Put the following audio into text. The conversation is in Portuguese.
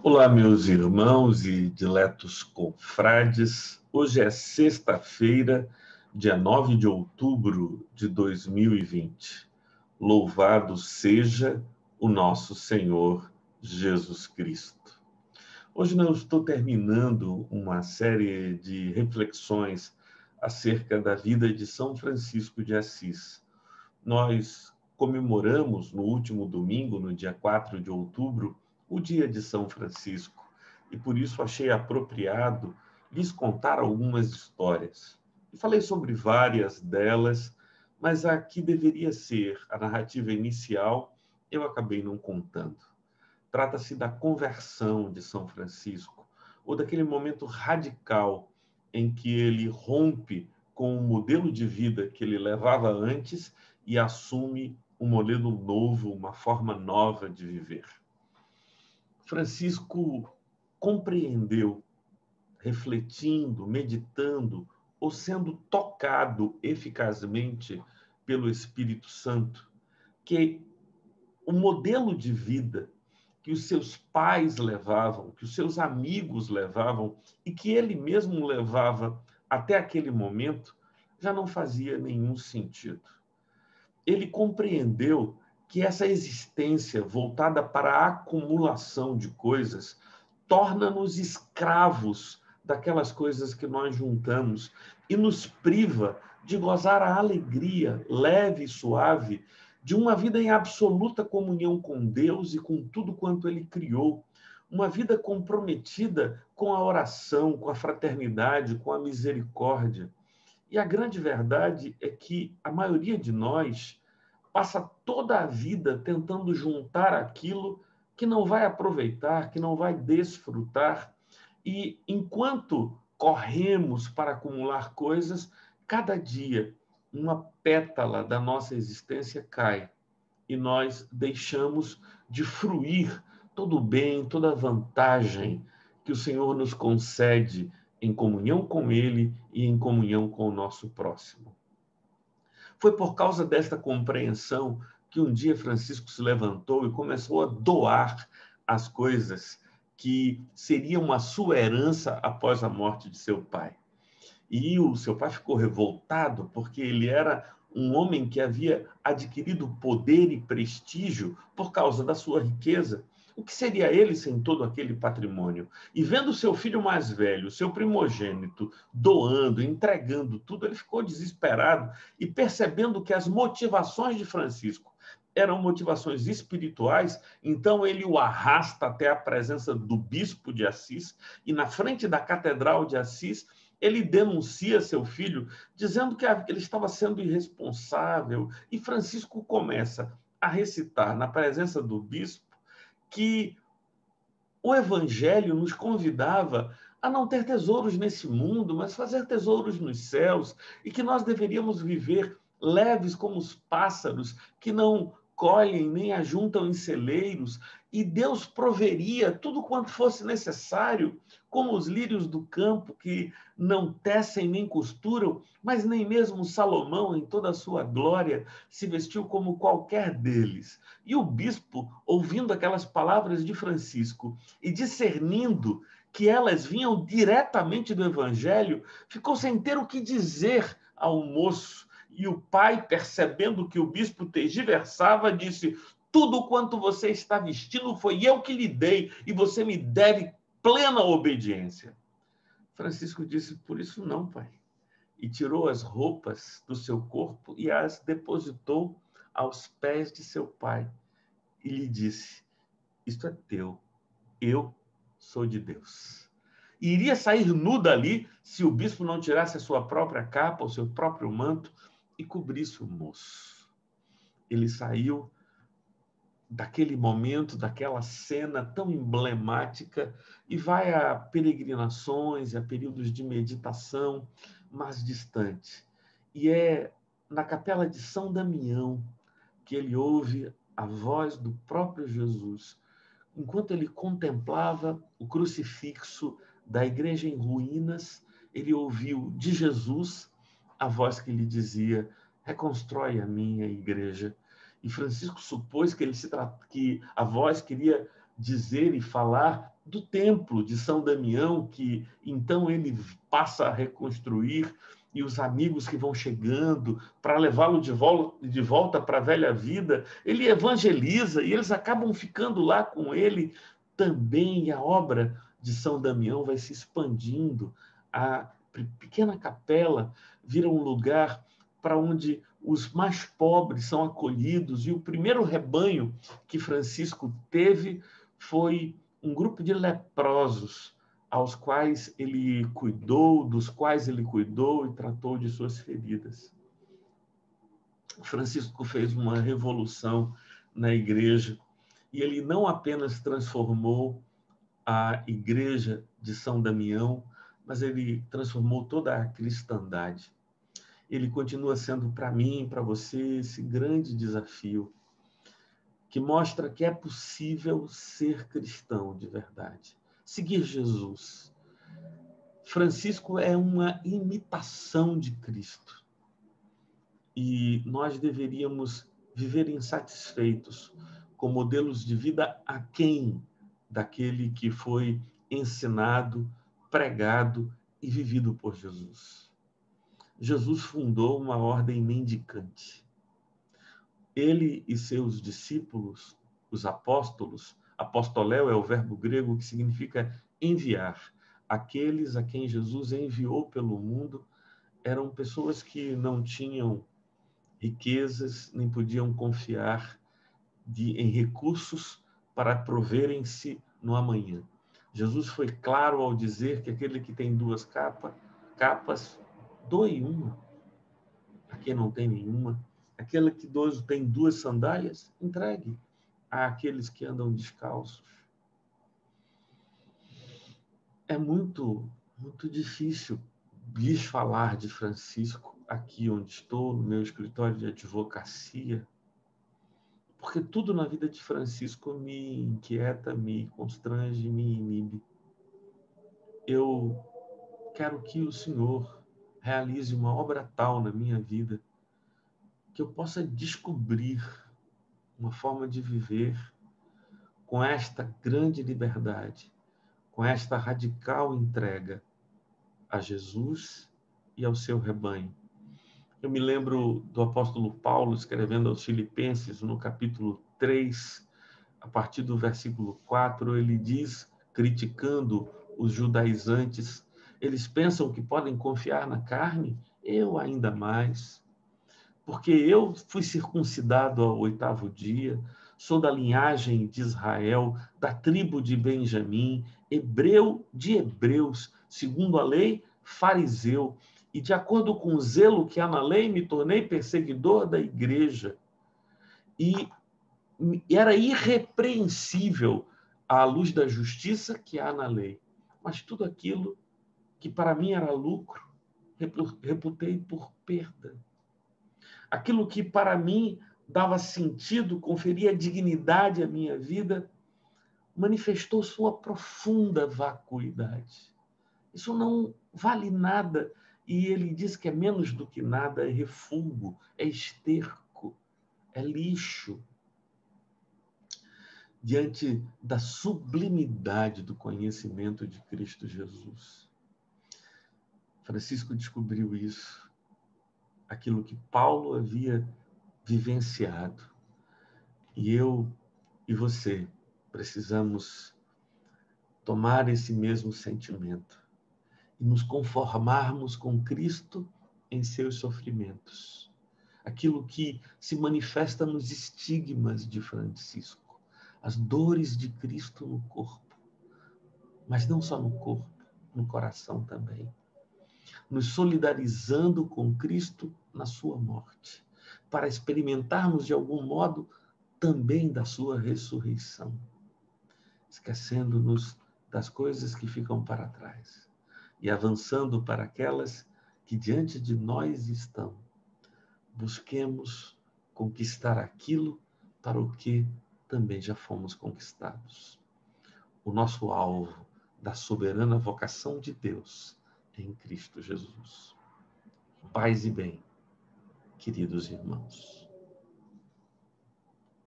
Olá, meus irmãos e diletos confrades. Hoje é sexta-feira, dia 9 de outubro de 2020. Louvado seja o nosso Senhor Jesus Cristo. Hoje eu estou terminando uma série de reflexões acerca da vida de São Francisco de Assis. Nós comemoramos no último domingo, no dia 4 de outubro, o dia de São Francisco, e por isso achei apropriado lhes contar algumas histórias. E falei sobre várias delas, mas a que deveria ser a narrativa inicial, eu acabei não contando. Trata-se da conversão de São Francisco, ou daquele momento radical em que ele rompe com o modelo de vida que ele levava antes e assume um modelo novo, uma forma nova de viver. Francisco compreendeu, refletindo, meditando ou sendo tocado eficazmente pelo Espírito Santo, que o modelo de vida que os seus pais levavam, que os seus amigos levavam e que ele mesmo levava até aquele momento, já não fazia nenhum sentido. Ele compreendeu que essa existência voltada para a acumulação de coisas torna-nos escravos daquelas coisas que nós juntamos e nos priva de gozar a alegria leve e suave de uma vida em absoluta comunhão com Deus e com tudo quanto Ele criou, uma vida comprometida com a oração, com a fraternidade, com a misericórdia. E a grande verdade é que a maioria de nós passa toda a vida tentando juntar aquilo que não vai aproveitar, que não vai desfrutar. E enquanto corremos para acumular coisas, cada dia uma pétala da nossa existência cai e nós deixamos de fruir todo o bem, toda a vantagem que o Senhor nos concede em comunhão com Ele e em comunhão com o nosso próximo. Foi por causa desta compreensão que um dia Francisco se levantou e começou a doar as coisas que seriam a sua herança após a morte de seu pai. E o seu pai ficou revoltado porque ele era um homem que havia adquirido poder e prestígio por causa da sua riqueza. O que seria ele sem todo aquele patrimônio? E vendo seu filho mais velho, seu primogênito, doando, entregando tudo, ele ficou desesperado e percebendo que as motivações de Francisco eram motivações espirituais, então ele o arrasta até a presença do bispo de Assis e na frente da catedral de Assis ele denuncia seu filho, dizendo que ele estava sendo irresponsável, e Francisco começa a recitar na presença do bispo que o Evangelho nos convidava a não ter tesouros nesse mundo, mas fazer tesouros nos céus, e que nós deveríamos viver leves como os pássaros, que não colhem nem ajuntam em celeiros, e Deus proveria tudo quanto fosse necessário, como os lírios do campo, que não tecem nem costuram, mas nem mesmo Salomão, em toda a sua glória, se vestiu como qualquer deles. E o bispo, ouvindo aquelas palavras de Francisco e discernindo que elas vinham diretamente do Evangelho, ficou sem ter o que dizer ao moço. E o pai, percebendo que o bispo tergiversava, disse: tudo quanto você está vestindo foi eu que lhe dei, e você me deve plena obediência. Francisco disse: por isso não, pai. E tirou as roupas do seu corpo e as depositou aos pés de seu pai. E lhe disse: isto é teu, eu sou de Deus. E iria sair nu dali se o bispo não tirasse a sua própria capa, o seu próprio manto e cobrisse o moço. Ele saiu daquele momento, daquela cena tão emblemática e vai a peregrinações, a períodos de meditação mais distante. E é na capela de São Damião que ele ouve a voz do próprio Jesus, enquanto ele contemplava o crucifixo da igreja em ruínas, ele ouviu de Jesus a voz que lhe dizia: reconstrói a minha igreja. E Francisco supôs que a voz queria dizer e falar do templo de São Damião, que então ele passa a reconstruir, e os amigos que vão chegando para levá-lo de volta para a velha vida, ele evangeliza e eles acabam ficando lá com ele também, e a obra de São Damião vai se expandindo. A pequena capela vira um lugar para onde os mais pobres são acolhidos, e o primeiro rebanho que Francisco teve foi um grupo de leprosos, aos quais ele cuidou, dos quais ele cuidou e tratou de suas feridas. Francisco fez uma revolução na igreja, e ele não apenas transformou a igreja de São Damião, mas ele transformou toda a cristandade. Ele continua sendo, para mim, para você, esse grande desafio, que mostra que é possível ser cristão de verdade, seguir Jesus. Francisco é uma imitação de Cristo, e nós deveríamos viver insatisfeitos com modelos de vida aquém daquele que foi ensinado, pregado e vivido por Jesus. Jesus fundou uma ordem mendicante. Ele e seus discípulos, os apóstolos, apostoléu é o verbo grego que significa enviar. Aqueles a quem Jesus enviou pelo mundo eram pessoas que não tinham riquezas, nem podiam confiar em recursos para proverem-se no amanhã. Jesus foi claro ao dizer que aquele que tem duas capas, doe uma. A quem não tem nenhuma, aquele que tem duas sandálias, entregue àqueles que andam descalços. É muito difícil lhes falar de Francisco aqui onde estou, no meu escritório de advocacia, porque tudo na vida de Francisco me inquieta, me constrange, me inibe. Eu quero que o Senhor realize uma obra tal na minha vida que eu possa descobrir uma forma de viver com esta grande liberdade, com esta radical entrega a Jesus e ao seu rebanho. Eu me lembro do apóstolo Paulo escrevendo aos Filipenses, no capítulo 3, a partir do versículo 4, ele diz, criticando os judaizantes, eles pensam que podem confiar na carne? Eu ainda mais. Porque eu fui circuncidado ao 8º dia, sou da linhagem de Israel, da tribo de Benjamim, hebreu de hebreus, segundo a lei, fariseu, e de acordo com o zelo que há na lei, me tornei perseguidor da igreja. E era irrepreensível à luz da justiça que há na lei. Mas tudo aquilo que para mim era lucro, reputei por perda. Aquilo que para mim dava sentido, conferia dignidade à minha vida, manifestou sua profunda vacuidade. Isso não vale nada. E ele diz que é menos do que nada, é refúgio, é esterco, é lixo. Diante da sublimidade do conhecimento de Cristo Jesus. Francisco descobriu isso, aquilo que Paulo havia vivenciado. E eu e você precisamos tomar esse mesmo sentimento e nos conformarmos com Cristo em seus sofrimentos. Aquilo que se manifesta nos estigmas de Francisco, as dores de Cristo no corpo, mas não só no corpo, no coração também. Nos solidarizando com Cristo na sua morte, para experimentarmos de algum modo também da sua ressurreição, esquecendo-nos das coisas que ficam para trás e avançando para aquelas que diante de nós estão. Busquemos conquistar aquilo para o que também já fomos conquistados. O nosso alvo da soberana vocação de Deus em Cristo Jesus. Paz e bem, queridos irmãos.